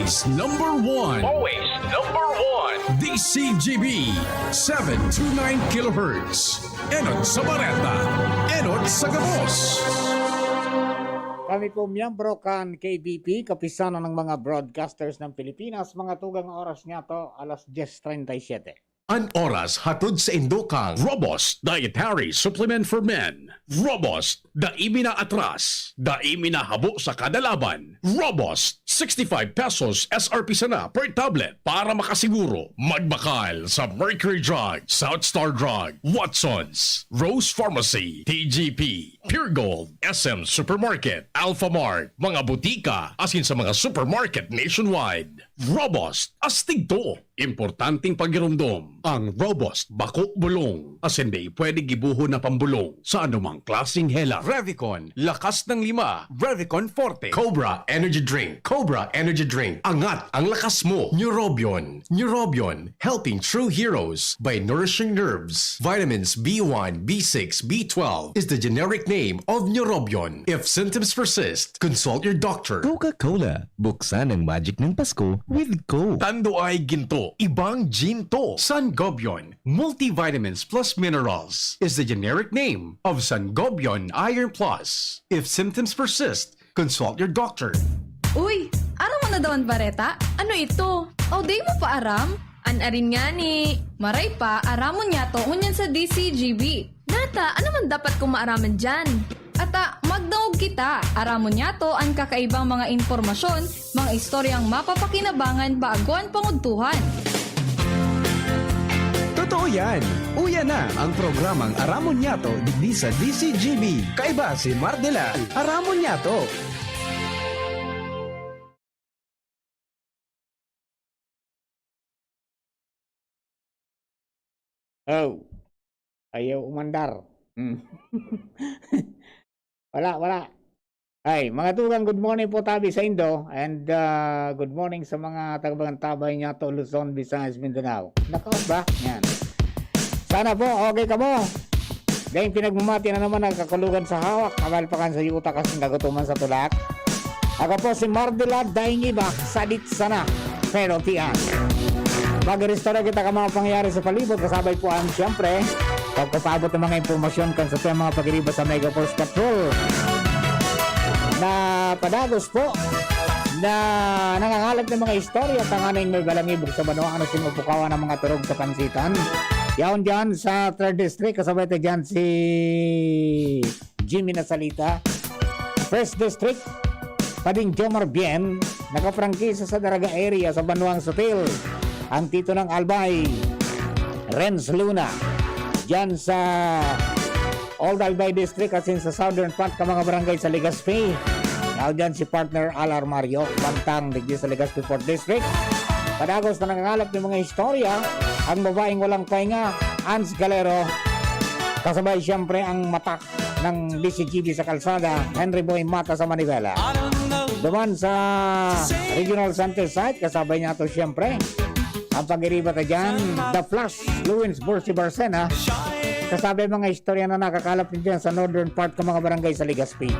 Always number one. Always number one. DCGB 729 kHz. Enot sa Bareta. Enot sa Gabos. Kami po miyembro kan KBP, kapisanan ng mga broadcasters ng Pilipinas. Mga tugang oras niya to, alas 10:37. An oras hatod sa Indokang Robust Dietary Supplement for Men. Robust, daimi na atras, daimi na habo sa kada laban. Robust, 65 pesos SRP sana per tablet para makasiguro. Magbakal sa Mercury Drug, South Star Drug, Watsons, Rose Pharmacy, TGP, Pure Gold, SM Supermarket, Alpha Mart, mga butika, asin sa mga supermarket nationwide. Robust, astig to. Importanteng pagirumdom. Ang Robust Bako Bulong. As hindi pwede gibuho na pambulong sa anumang klaseng hela. Revicon, lakas ng lima. Revicon Forte. Cobra Energy Drink. Cobra Energy Drink. Angat ang lakas mo. Neurobion. Neurobion, helping true heroes by nourishing nerves. Vitamins B1, B6, B12 is the generic name of Neurobion. If symptoms persist, consult your doctor. Coca-Cola. Buksan ang magic ng Pasko with Coke. Tando ay ginto, ibang ginto. Sangobion, multivitamins plus minerals, is the generic name of Sangobion Iron Plus. If symptoms persist, consult your doctor. Uy, aram mo na dawan bareta? Ano ito? O di mo pa aram? Anarin nga ni. Maray pa, aramon niya to unyan sa DCGB. Nata, ano man dapat kong maaraman dyan? Ata, magdaog kita. Aramon niya to ang kakaibang mga informasyon, mga istoryang mapapakinabangan baguan panguntuhan. Totoo yan. Uya na ang programang Aramon Yato digdi sa DCGB. Kaiba si Mardela. Aramon Yato. Oh, ayaw umandar. Wala. Ay, mga tugang, good morning po tabi sa Indo. And good morning sa mga tagabagang tabay niya to Luzon, Visayas, Mindanao. Nakaos ba? Yan. Sana po, okay ka mo. Dahil pinagmamati na naman ang kakulugan sa hawak. Kamalpakan sa yuta kasi nagutuman sa tulak. Ako po si Mardela Daingiba, sadit sana. Pero tiyan. Mag-restore kita ka mga pangyayari sa palibot. Kasabay po ang siyempre pagkapabot ng mga impormasyon kan sa mga pag-iriba sa Mega Force Patrol na padagos po na nangangalap ng mga istorya tanganing may balangibog sa Banwa. Ano sinupukawan ng mga turog sa pansitan. Yaon dyan sa 3rd District. Kasabay tayo dyan si Jimmy Nasalita. 1st District, Pading Jomar Bien, nakaprangkisa sa Daraga area sa Banwang Sutil. Ang Tito ng Albay, Renz Luna. Diyan sa Old Albay District at sa Southern part ka mga barangay sa Legazpi. Yaon dyan si partner Alar Mario, Bantang, digdi sa Legazpi 4th District. Padagos na nangangalap ng mga istorya, ang babaeng walang pahinga, Ans Galero. Kasabay siyempre ang mata ng DCGB sa kalsada, Henry Boy Mata sa Manivela. Duman sa Regional Center site, kasabay niya ito siyempre. Ang pag-iriba ta dyan, The Flash, Luwins Bursi Barcena. Kasabay mga istorya na nakakalap din dyan sa northern part ng mga barangay sa Legazpi.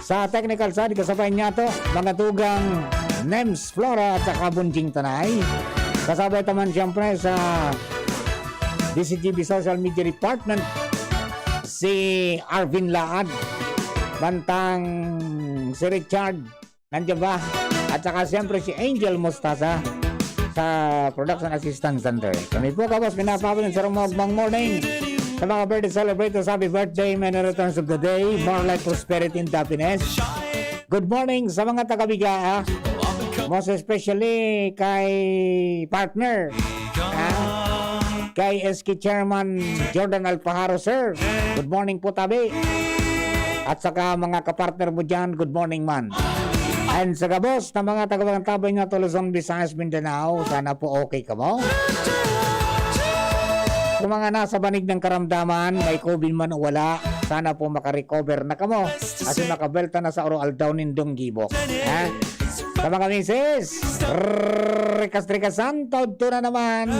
Sa technical side, kasabay niya ito, mga tugang Nems Flora at saka Bunjing Tanay. Kasabay naman siyempre sa DCGB Social Media Department si Arvin Laad, Bantang si Richard, nandiyan ba? At saka siyempre si Angel Mostasa sa Production Assistance Center. Kami po kapos pinapapalit sa Rumogmang Morning sa mga birthday celebrators. Happy birthday, many returns of the day, more life, prosperity, and happiness. Good morning sa mga taga-Bigaa. Most especially kay partner, kay SK Chairman Jordan Alpajaro, sir. Good morning po tabi. At saka mga kapartner mo dyan, good morning man. And sa gabos na mga tagabagang tabay nga to Luzon, Visayas, Mindanao, sana po okay ka mo. Sa mga nasa banig ng karamdaman, may COVID man o wala, sana po makarecover na ka mo. Kasi makabelta na sa oral down in Gibok. Ha? Sa mga misis, rikas-rikasan, taod na naman,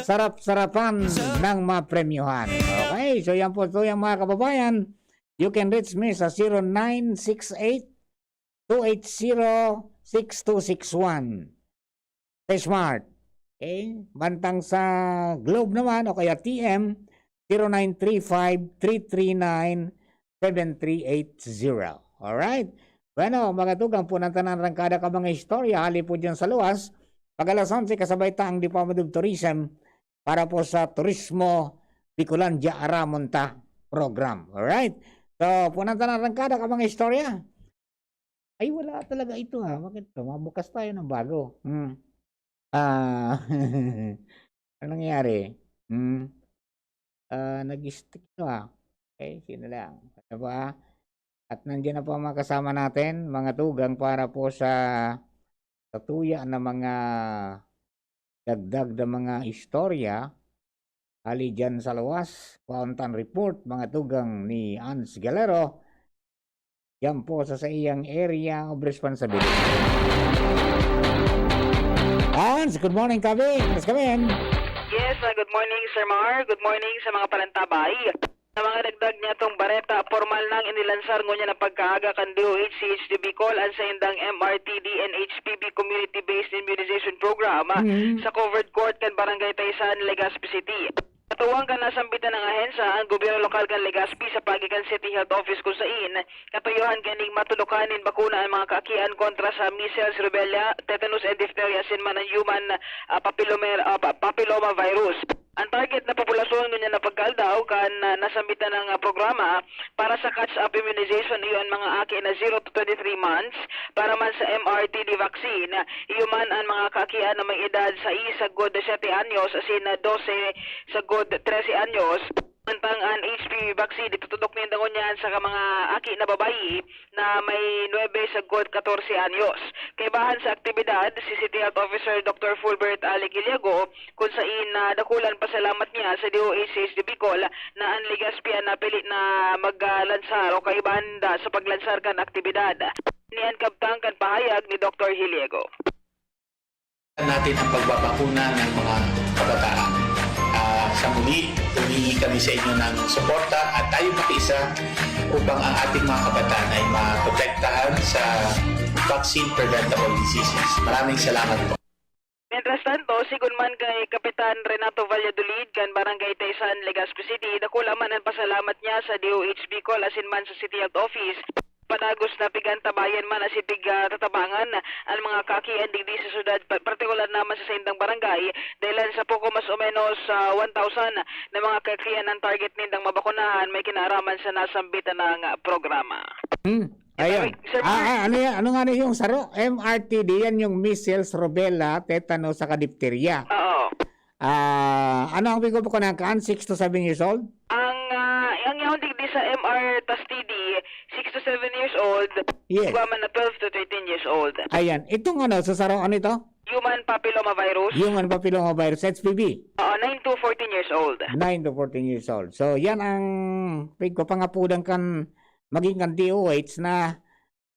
sarap-sarapan ng mapremyuhan. Okay, so yan po ito yung mga kababayan. You can reach me sa 0968-280-78 6261 sa Smart. Okay? Bantang sa Globe naman o kaya TM 0935-339-7380. Alright? Bueno, mga tugang po ng tanan rangkada ka mga istorya, hali po dyan sa luwas. Pag alas 11, kasabay ta ang Department of Tourism para po sa Turismo Bicolandia Aramonta program. Alright? So, po ng tanan rangkada ka mga istorya. Ay, wala talaga ito ha. Bakit ito? Mabukas tayo ng bago. Ano nangyari? Nag-stick ito ha. Okay, sino lang. Ano ba? At nandiyan na po ang mga kasama natin, mga tugang para po sa tuya na mga dagdag na mga istorya. Hali dyan sa luwas, Fountain Report, mga tugang ni Ans Galero. Yan po sa iyang area of responsibility. Ans, good morning, Kabi. Let's come in. Yes, good morning, Sir Mar. Good morning sa mga palantabay. Sa mga dagdag niya itong bareta, formal nang inilansar ngunya na pagkaaga kan DOH CHD Bicol ang sa indang MRTD and HPB Community-Based Immunization Program sa covered court kan Barangay Taysan, Legazpi City. Katuwang kan nasambitan ng ahensya ang gobyerno lokal kan Legazpi sa pagikan City Health Office kung sain katuyuhan ganing matulukanin bakuna ang mga kaakian kontra sa measles, rubella, tetanus and diphtheria sinman ang human papilloma virus. Ang target na populasyon niya na pagkaldaw kan nasambitan ng programa para sa catch-up immunization iyon mga aki na 0 to 23 months para man sa MRTD vaccine iyon ang mga kakian na may edad sa sa god 7 anyos asin na 12 sa god 13 anyos. Mantang ang HPV vaccine itutudok ni dangon niyan sa mga aki na babayi na may 9 sa god 14 anyos. Kay bahan sa aktibidad si City Health Officer Dr. Fulbert Ali Giliago kung saan dakulan pasalamat niya sa DOH Bicol na ang Legazpi na pilit na maglansar o kaibanda sa paglansar kan aktibidad. Niyan kabtang kan pahayag ni Dr. Giliago. Natin ang pagbabakuna ng mga kabataan. Sa muli, humingi kami sa inyo ng suporta at tayo makiisa upang ang ating mga kabataan ay maprotektahan sa vaccine preventable diseases. Maraming salamat po. Mientras tanto, sigun man kay Kapitan Renato Valladolid kan Barangay Taysan, Legazpi City, dakula man ang pasalamat niya sa DOH Bicol asin man sa City Health Office. Panagos na pigan tabayan man asipig tatabangan ang mga kakian digdi sa syudad partikular naman sa sindang barangay dahil sa poko mas o menos 1,000 na mga kakian ang target nindang mabakunahan may kinaraman sa nasambitan ng programa. Ayun. Ano yan? Ano nga na yung saro? MRTD, yan yung measles, rubella, tetanus, saka diphtheria. Oo. Ano ang bigo ko na kaan? 6 to 7 years old? Ang yung digdi sa MR-TD, 6 to 7 years old, Yes. man na 12 to 13 years old. Ayan. Itong ano, sa saro, ano ito? Human papilloma virus, Human papillomavirus, HPV. 9 to 14 years old. 9 to 14 years old. So, yan ang pig ko pangapudan kan maging kan DOH na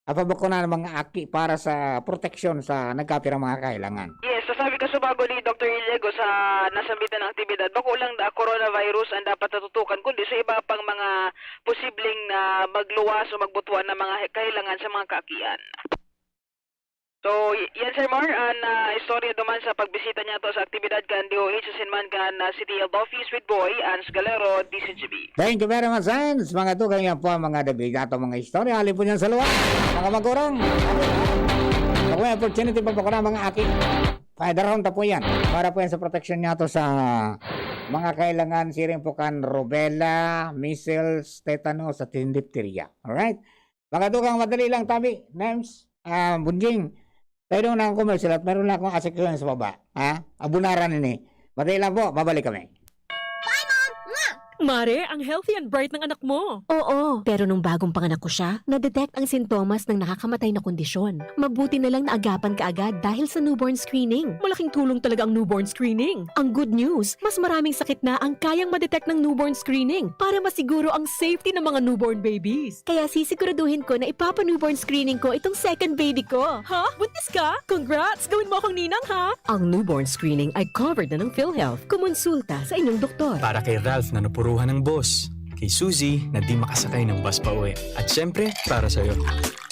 apabakuna ng mga aki para sa proteksyon sa nagkapirang mga kailangan. Yes, sasabi ka subago ni Dr. Iliego sa nasambitan ng aktibidad, bako lang da coronavirus ang dapat natutukan, kundi sa iba pang mga posibleng magluwas o magbutuan ng mga kailangan sa mga kaakian. So, yan Sir Mar, ang istorya duman sa pagbisita niya to sa aktibidad kan DOH sa sinman kan City Health Office with Boy, Ans Galero, DCGB. Thank you very much, Hans. Mga tugang yan po ang mga dabigato mga istorya. Halip po niyan sa luwa. Mga magurang. Kung may opportunity pa po ko na mga aki. Paidaron ta po yan. Para po yan sa protection niya to sa mga kailangan siring po kan rubella, measles, tetanus, at diphtheria. Alright? Mga tugang madali lang tabi. Names, bunjing. Tayo na ang commercial at meron na akong asikyan sa baba. Abunaran ini. Madali lang po. Babalik kami. Mare, ang healthy and bright ng anak mo. Oo, pero nung bagong panganak ko siya, na-detect ang sintomas ng nakakamatay na kondisyon. Mabuti na lang naagapan ka agad dahil sa newborn screening. Malaking tulong talaga ang newborn screening. Ang good news, mas maraming sakit na ang kayang ma-detect ng newborn screening para masiguro ang safety ng mga newborn babies. Kaya sisiguraduhin ko na ipapa-newborn screening ko itong second baby ko. Ha? Buntis ka? Congrats! Gawin mo akong ninang, ha? Ang newborn screening ay covered na ng PhilHealth. Kumonsulta sa inyong doktor. Para kay Ralph na napuruhan ng boss. kay Suzy na di makasakay ng bus pa uwi. At syempre, para sa'yo.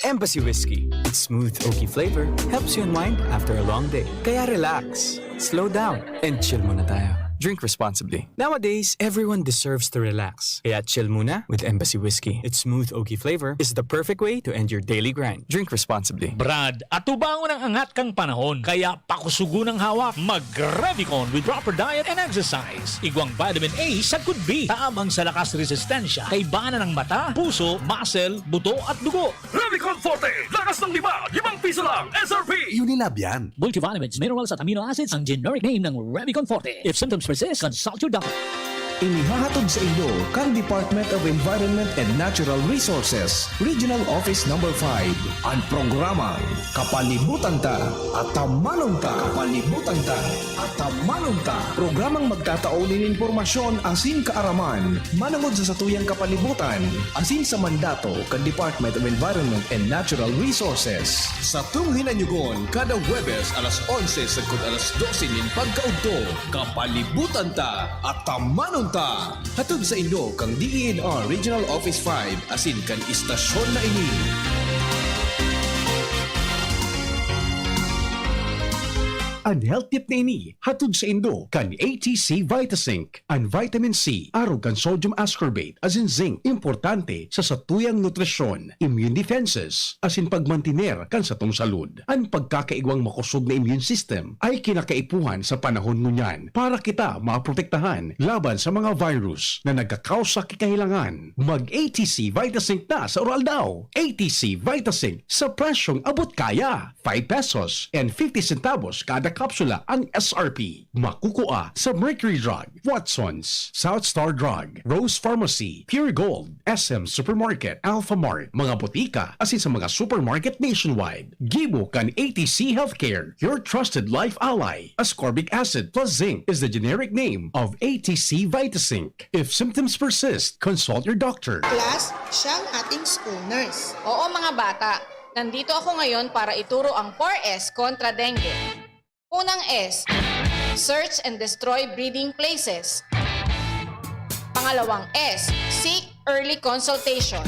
Embassy Whiskey. Its smooth, oaky flavor helps you unwind after a long day. Kaya relax, slow down, and chill muna tayo. Drink responsibly. Nowadays, everyone deserves to relax. Kaya chill muna with Embassy Whiskey. Its smooth, oaky flavor is the perfect way to end your daily grind. Drink responsibly. Brad, atubangon ang angat kang panahon. Kaya pakusugo ng hawak. Mag-Revicon with proper diet and exercise. Igwang vitamin A sa could be. Taamang sa lakas resistensya. Kay bana ng mata, puso, muscle, buto at dugo. Revicon Forte! Lakas ng 5 piso lang! SRP! Unilab yan. Multivitamins, minerals at amino acids ang generic name ng Revicon Forte. If symptoms persist, consult your doctor. Inihahatod sa inyo kang Department of Environment and Natural Resources, Regional Office Number 5. Ang programang Kapalibutan Ta at Tamanong Ta. Kapalibutan Ta at Tamanong Ta. Programang magtataon ng impormasyon asin kaaraman, manangod sa satuyang kapalibutan, asin sa mandato kang Department of Environment and Natural Resources. Sa tunghinanyugon, kada Huwebes alas 11 sagkod alas 12 nin pagkaugto, Kapalibutan Ta at Tamanong Ta. Hatod sa Indo kang DENR Regional Office 5 asin kan istasyon na ini. Ang health tip na ini, hatod sa Indo, kan ATC Vitasync. Ang vitamin C, araw kan sodium ascorbate, as in zinc, importante sa satuyang nutrisyon, immune defenses, as in pagmantiner kan satong salud. Ang pagkakaigwang makusog na immune system ay kinakaipuhan sa panahon ngunyan para kita maprotektahan laban sa mga virus na nagkakausa kikahilangan. Mag-ATC Vitasync na sa oral daw. ATC Vitasync sa presyong abot kaya. 5 pesos and 50 centavos kada kapsula ang SRP. Makukuha sa Mercury Drug, Watsons, South Star Drug, Rose Pharmacy, Pure Gold, SM Supermarket, Alpha Mart, mga botika, asin sa mga supermarket nationwide. Gibo kan ATC Healthcare, your trusted life ally. Ascorbic acid plus zinc is the generic name of ATC Vitasync. If symptoms persist, consult your doctor. Class, siya ang ating school nurse. Oo mga bata, nandito ako ngayon para ituro ang 4S kontra dengue. Unang S, search and destroy breeding places. Pangalawang S, seek early consultation.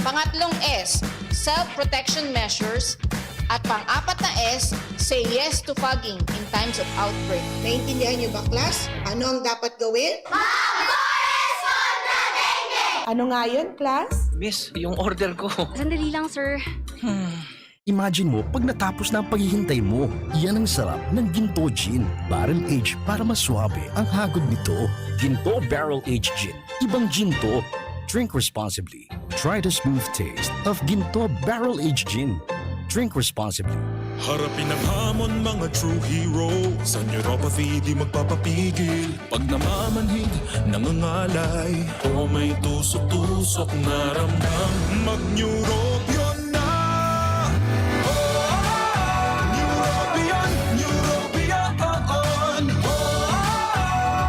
Pangatlong S, self-protection measures. At pang-apat na S, say yes to fogging in times of outbreak. Naintindihan niyo ba, class? Ano ang dapat gawin? Ano nga yun, class? Miss, yung order ko. Sandali lang, sir. Imagine mo pag natapos na ang paghihintay mo. Yan ang sarap ng Ginto Gin. Barrel Aged para mas swabe ang hagod nito. Ginto Barrel Aged Gin. Ibang gin to. Drink responsibly. Try the smooth taste of Ginto Barrel Aged Gin. Drink responsibly. Harapin ang hamon mga true hero. Sa neuropathy di magpapapigil. Pag namamanhid, nangangalay, o may tusok-tusok na ramdam, mag-Neurobion na. Neurobion, Neurobion.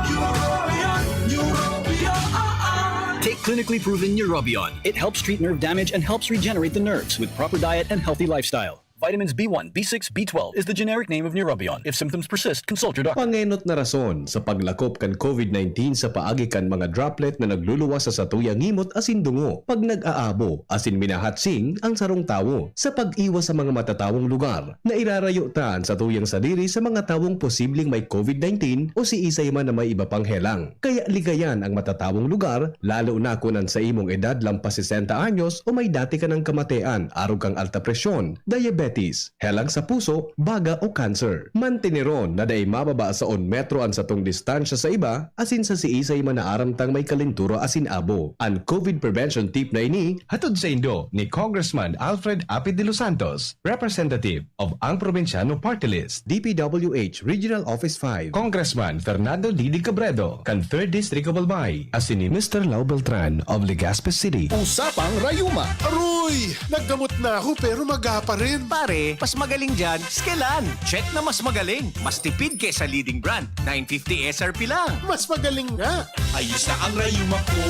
Neurobion, Neurobion. Take clinically proven Neurobion. It helps treat nerve damage and helps regenerate the nerves with proper diet and healthy lifestyle. Vitamins B1, B6, B12 is the generic name of Neurobion. If symptoms persist, consult your doctor. Pangenot na rason sa paglakop kan COVID-19 sa paagi kan mga droplet na nagluluwas sa satuyang ngimot asin dungo. Pag nag-aabo, asin minahatsing ang sarong tawo sa pag-iwas sa mga matatawong lugar na irarayutan sa tuyang sadiri sa mga tawong posibleng may COVID-19 o si isay man na may iba pang helang. Kaya ligayan ang matatawong lugar, lalo na kunan sa imong edad lampas 60 anyos o may dati ka ng kamatean, arog kang alta presyon, diabetes, helang sa puso, baga o cancer. Mantineron na day mababa sa 1 metro ang satong distansya sa iba, asin sa si isay man na aramtang may kalinturo asin abo. Ang COVID prevention tip na ini, hatod sa Indo ni Congressman Alfred Apid de los Santos, Representative of Ang Provinciano Party List, DPWH Regional Office 5, Congressman Fernando Didi Cabredo, kan 3rd District of Albay, asin ni Mr. Lau Beltran of Legazpi City. Usapang Rayuma. Aroy! Naggamot na ako pero maga pa rin. Pare, mas magaling dyan, Skelan. Check na mas magaling. Mas tipid kesa leading brand. 950 SRP lang. Mas magaling nga. Ayos na ang Rayuma ko.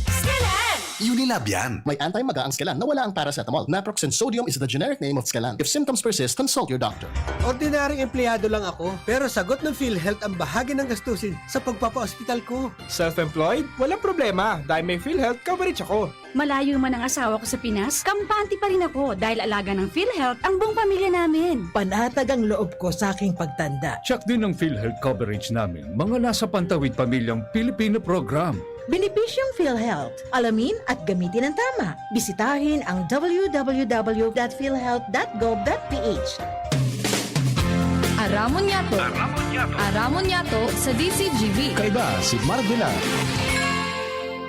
Skelan! Unilab yan. May anti-maga ang Skelan na wala ang paracetamol. Naproxen sodium is the generic name of Skelan. If symptoms persist, consult your doctor. Ordinaryong empleyado lang ako, pero sagot ng PhilHealth ang bahagi ng gastusin sa pagpapa-hospital ko. Self-employed? Walang problema dahil may PhilHealth coverage ako. Malayo man ang asawa ko sa Pinas, kampante pa rin ako dahil alaga ng PhilHealth ang buong pamilya namin. Panatag ang loob ko sa aking pagtanda. Check din ang PhilHealth coverage namin, mga nasa Pantawid Pamilyang Pilipino Program. Benepisyong PhilHealth. Alamin at gamitin ng tama. Bisitahin ang www.philhealth.gov.ph. Aramon Yato. Aramon Yato sa DCGB. Kaiba si Marvila.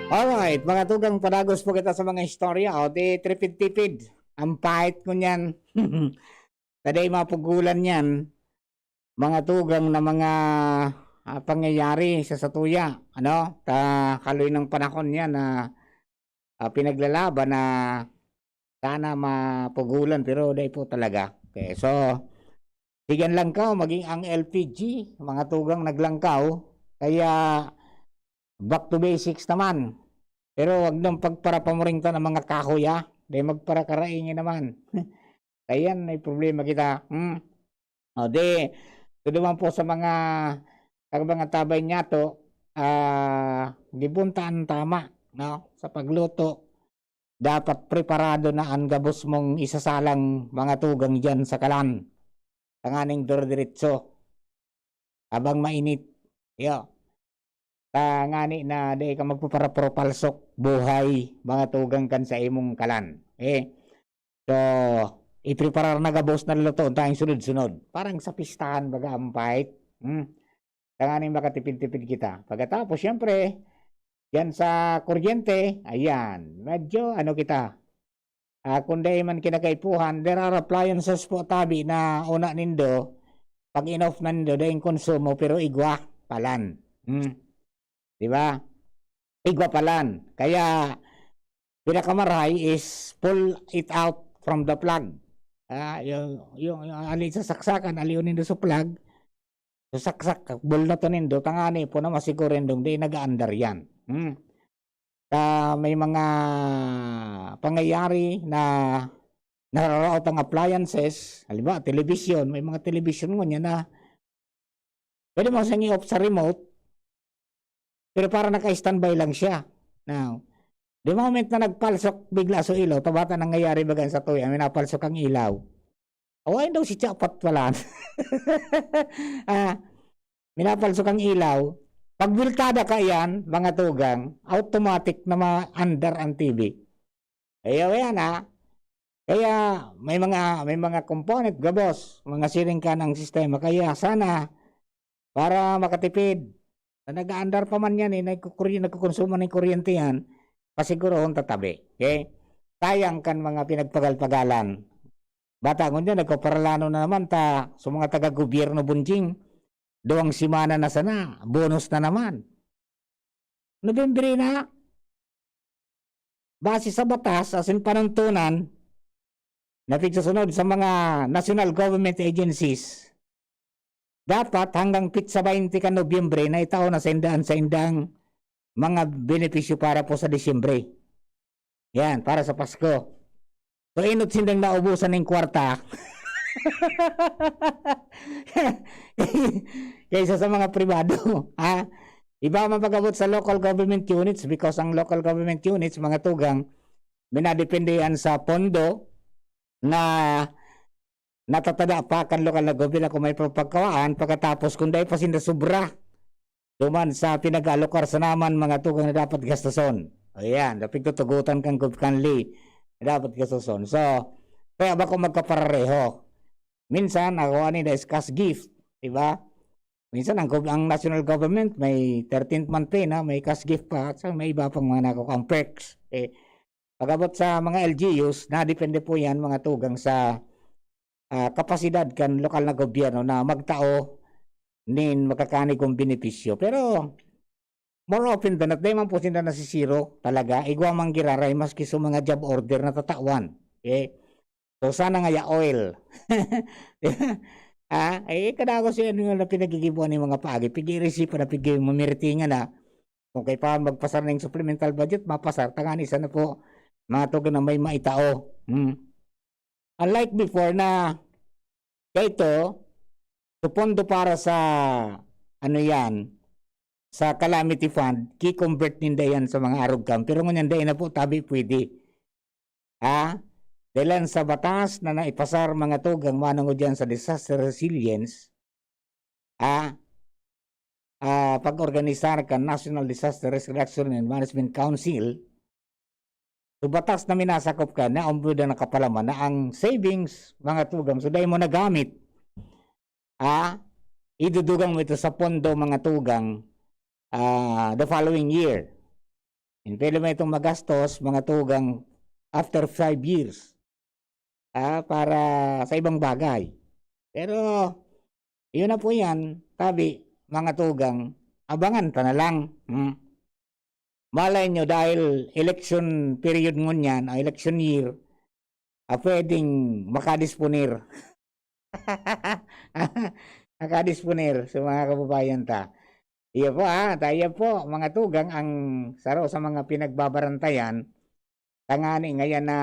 Alright, mga tugang, panagos po kita sa mga istorya. O, di tripid-tipid. Ang pahit ko niyan. Taday mapugulan yan. Mga tugang na mga pangyayari sa satuya. Ano? Kaloy ng panahon yan na pinaglalaban na sana mapugulan. Pero day po talaga. Okay, so sigan langkaw, maging ang LPG, mga tugang naglangkaw, kaya back to basics naman. Pero wag nang pagparapamuring ta ng mga kahoy, dahil magparakaraingin naman. Kaya yan, may problema kita. O di, ito naman po sa mga tabay niya to, gibuntaan tama, no? Sa pagluto, dapat preparado na ang gabos mong isasalang mga tugang dyan sa kalan. Tanganing dor-diretso habang mainit. Yo. Tangani na di ka magpaparapropalsok buhay mga tugang kan sa imong kalan. So, ipreparar na gabos na luto tayong sunod-sunod. Parang sa pistahan baga ang pahit. Tanganing makatipid-tipid kita. Pagkatapos, syempre, yan sa kuryente, ayan, medyo ano kita, kundi man kinakaipuhan, there are appliances po tabi na una nindo, pag in-off na nindo, dahil konsumo, pero igwa palan. Diba? Igwa palan. Kaya, pinakamaray is pull it out from the plug. Yung alin sa saksakan, aliw nindo sa plug, sa saksak, bull na to nindo, tangani po na masigurin dong, di nag-aandar yan. May mga pangyayari na nararaot ang appliances, halimbawa television, may mga television nyo na pwede mo siyang i-off sa remote pero para naka-standby lang siya. Now, the moment na nagpalsok bigla sa ilaw, tabata nangyayari bagan sa tuya, may napalsok ang ilaw, ay daw si Chapat pala. Minapalsok ang ilaw. Pag biltada ka yan, mga tugang, automatic na ma-under ang TV. Kaya yan Kaya may mga component, gabos, mga siring ka ng sistema. Kaya sana, para makatipid, na nag-under pa man yan, nagkukonsumo ng kuryente yan, pasigurohon tatabi. Okay? Sayang kan mga pinagpagal-pagalan. Bata ko dyan, nagkaparalano na naman sa mga taga-gobyerno bunjing. 2 simana na sana, bonus na naman. November na. Base sa batas, asin panuntunan, na sunod sa mga national government agencies, dapat hanggang pitsa 20 ka Nobyembre na itaon na sa indang mga benepisyo para po sa Disyembre. Yan, para sa Pasko. So, inot sindang naubusan ng kwarta. Kaysa sa mga pribado. Iba man pagabot sa local government units because ang local government units, mga tugang, minadependehan sa pondo na natatada pa kan lokal na gobyerno kung may pagkawaan pagkatapos kung dahil pa sinda sobra duman sa pinag-alokar sa naman mga tugang na dapat gastason. Ayan, dapat tutugutan kang kanli dapat gastason. So, kaya ba kung magkapareho? Minsan, ako na is cash gift, diba? Minsan, ang national government, may 13th month pay na, may cash gift pa, at may iba pang mga nakukang perks. Pagabot sa mga LGUs, nadepende po yan, mga tugang sa kapasidad kan lokal na gobyerno na magtao nin makakanig kong benepisyo. Pero, more often than not, di man po sila nasisiro talaga. Igwa mang giraray, maski sa mga job order na tatawan. So, sana nga ya oil. Kada ko siya na pinagigibuan ng mga paagi. Pigi-receive na pigi mamiritingan na. Kung kayo pa magpasar ng supplemental budget, mapasar. Tangan isa na po, mga tugan na may maitao. Unlike before na, ito, So, pondo para sa, ano yan, sa calamity fund, ki-convert ninda yan sa mga arugam. Pero ngunyan day na po, tabi pwede. Dahil sa batas na naipasar mga tugang manungod yan sa disaster resilience, pag-organisar ka National Disaster Risk Reduction and Management Council, so batas na minasakop ka na ombuda na kapalaman na ang savings mga tugang, so dahil mo nagamit, idudugang mo ito sa pondo mga tugang the following year. And pwede mo itong magastos mga tugang after 5 years para sa ibang bagay. Pero yun na po yan, tabi mga tugang, abangan ka na lang. Malay nyo dahil election period ngunyan, election year, pwedeng makadisponir. Makadisponir sa mga kababayan ta. Iyo po tayo po mga tugang ang saro sa mga pinagbabarantayan. Tangani ngayon na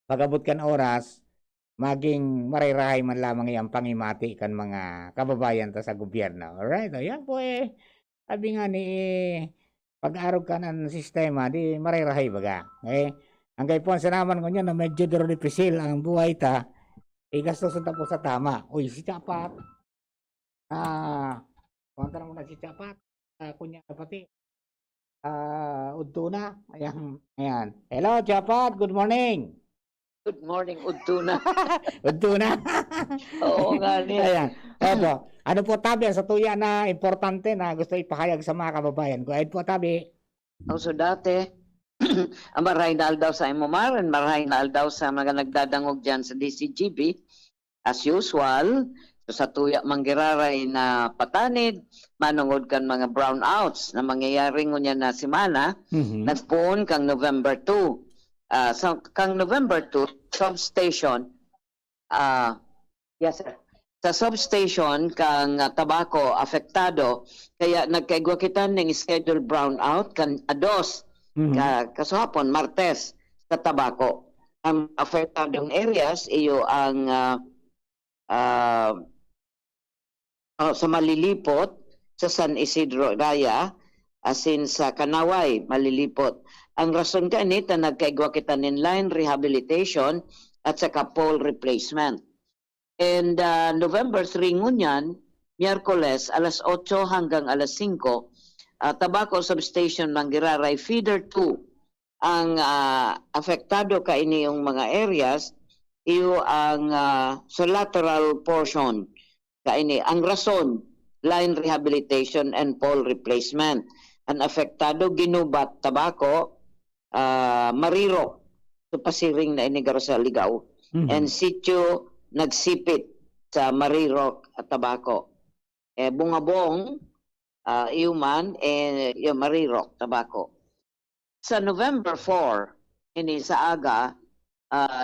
pagabot kan oras, maging marirahay man lamang yung pangimati kan mga kababayan ta sa gobyerno. Alright, ayan po sabi nga ni pag-arog ka ng sistema, di marirahay baga. Ang kay po sa naman ko na medyo diripisil ang buhay ta, gastos na po sa tama. Uy, si Chapat, kuwanta na muna si Chapat, kunya pati, Udtuna, ayan. Hello Chapat, good morning. Good morning, Udtuna. Udtuna. Oo nga niya. Ayan. Opo. Ano po tabi sa tuya na importante na gusto ipahayag sa mga kababayan? Go ahead po tabi. So dati, marahay na aldaw sa Imumaran, marahay na aldaw sa mga nagdadangog dyan sa DCGB. As usual, sa tuya manggiraray na patanid, manungod kan mga brownouts na mangyayari ngunya na simana, nagpuon kang November 2. So, kang November 2, substation, yes sir, sa substation kang tabako apektado, kaya nagkaigwa kita ng schedule brownout kan ados, kasahapon, Martes, sa tabako. Ang apektadong areas, iyo ang sa Malilipot, sa San Isidro Raya, asin sa Kanaway, Malilipot. Ang rason ka nito, nagkaigwa kita ng line rehabilitation at saka pole replacement. And November 3 ngunyan, Miyerkules, alas 8 hanggang alas 5, Tabaco Substation Manggiraray Feeder 2, ang apektado ka ini yung mga areas, iyo ang sa lateral portion ka ini. Ang rason, line rehabilitation and pole replacement. Ang apektado, Ginubat, Tabaco, Mariro, so pasiring na inigaro sa Ligaw, and sitio nagsipit sa Mariro at Tabaco. Bungabong, Iuman, yung Mariro, Tabaco. Sa November 4, ini sa aga,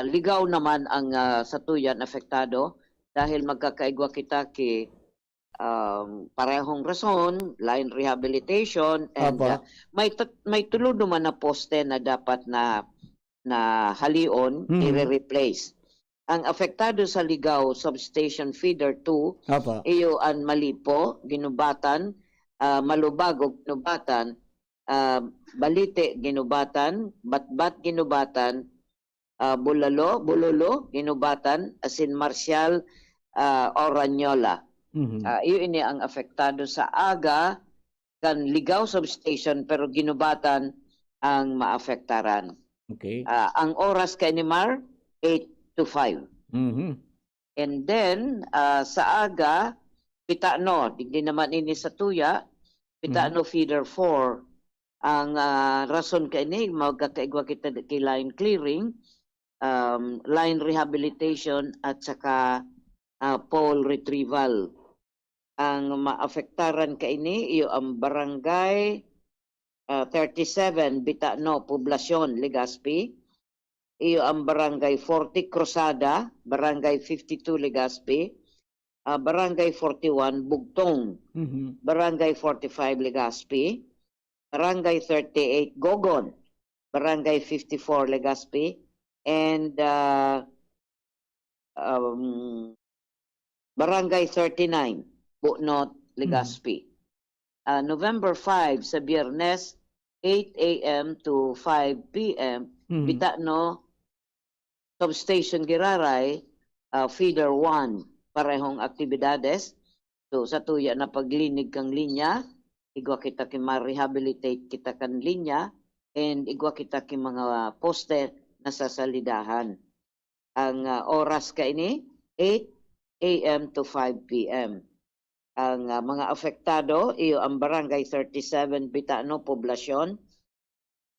Ligaw naman ang sa tuyan apektado dahil magkakaigwa kita ki parehong rason, line rehabilitation, and may tulo naman na poste na dapat na halion, i-replace. Ang apektado sa Ligaw Substation Feeder 2, iyo ang Malipo, Ginubatan, Malubago, Ginubatan, Balite, Ginubatan, Batbat, Ginubatan, Bulolo, Ginubatan, asin Marcial, Oranyola. Iyo ini ang apektado sa aga kan Ligaw Substation pero Ginubatan ang maafektaran. Okay. Ang oras kay ni Mar 8 to 5. And then sa aga Pitano, digdi naman ini sa tuya, Pitano Feeder 4. Ang rason kay ni magkakaigwa kita kay line clearing, line rehabilitation at saka pole retrieval. Ang maafektaran ka ini, iyo ang barangay 37, Bitano, Poblasyon, Legazpi. Iyo ang barangay 40, Cruzada, barangay 52, Legazpi. Barangay 41, Bugtong. Barangay 45, Legazpi. Barangay 38, Gogon. Barangay 54, Legazpi. And Barangay 39, Bunot, Legazpi. November 5 sa Biyernes, 8 a.m. to 5 p.m. Bitano, Substation Giraray, Feeder 1, parehong aktibidades. So sa tuya na paglinig kang linya, igwa kita ma-rehabilitate kita kan linya, and igwa kita mga poste na sa salidahan. Ang oras ka ini, 8 a.m. to 5 p.m. Ang mga apektado, iyo ang Barangay 37 Bitano, Poblasyon,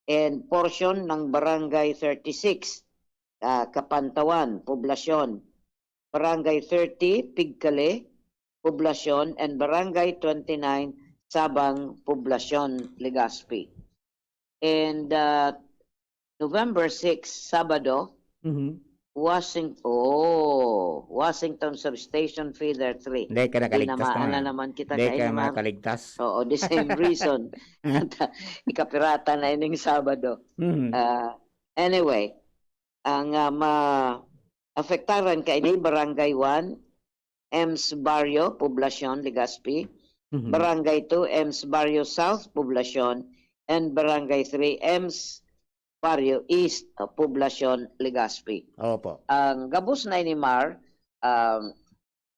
and portion ng Barangay 36, Kapantawan, Poblasyon, Barangay 30, Pigkale, Poblasyon, and Barangay 29, Sabang, Poblasyon, Legazpi. And November 6, Sabado, Washington Substation Feeder 3. Hindi ka nakaligtas naman kita Hindi ka naman. nakaligtas. Oo, the same reason. Ikapirata na ining Sabado. Anyway, ang ma-afektaran ka ini Barangay 1, Ems Barrio, Poblasyon, Legazpi. Barangay 2, Ems Barrio South, Poblasyon. And Barangay 3, Ems Barrio East, Poblasyon, Legazpi. Opo. Ang gabos na ini Mar,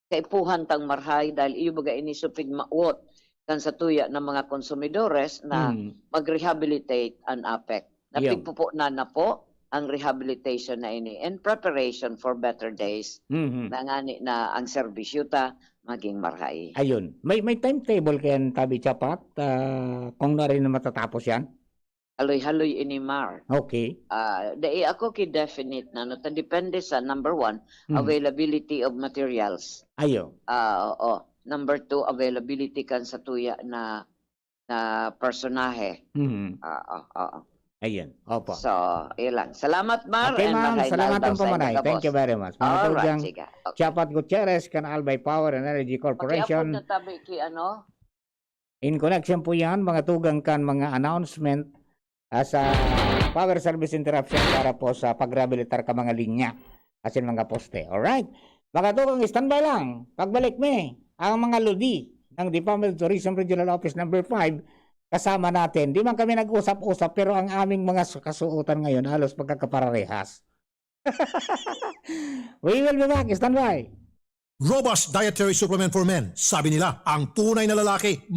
kaipuhan tang marhay dahil iyo baga ini supig maot kan sa tuya ng mga konsumidores na mag-rehabilitate an APEC. Napigpupo na po ang rehabilitation na ini in preparation for better days. Na ngani na ang serbisyo ta maging marhay. Ayun. May timetable kayan Tabi Chapat kung na rin na matatapos yan? Haloy-haloy ini Mar. Okay. Dahil ako ki-definite na no, depende sa number 1, availability of materials. Ayo. Oo. Number 2, availability kan sa tuya na personahe. Ayun. Opo. So, ilan. Salamat, Mar. Okay, and ma'am. mahay Salamat daw po, sa Manay. inyo, Thank boss. you very much. Mga Alright, tugang sige. Okay. Chapat Gutierrez, kan Albay Power and Energy Pakiapod Corporation. na tabi ki ano? In connection po yan, mga tugang kan mga announcement sa power service interruption para po sa pag-rehabilitar ka mga linya kasi mga poste. Alright? Mga tugang, standby lang. Pagbalik me, ang mga lodi ng Department of Tourism Regional Office number 5 kasama natin. Di man kami nag-usap-usap pero ang aming mga kasuotan ngayon halos pagkakaparehas. We will be back. Standby. Robust Dietary Supplement for Men. Sabi nila, ang tunay na lalaki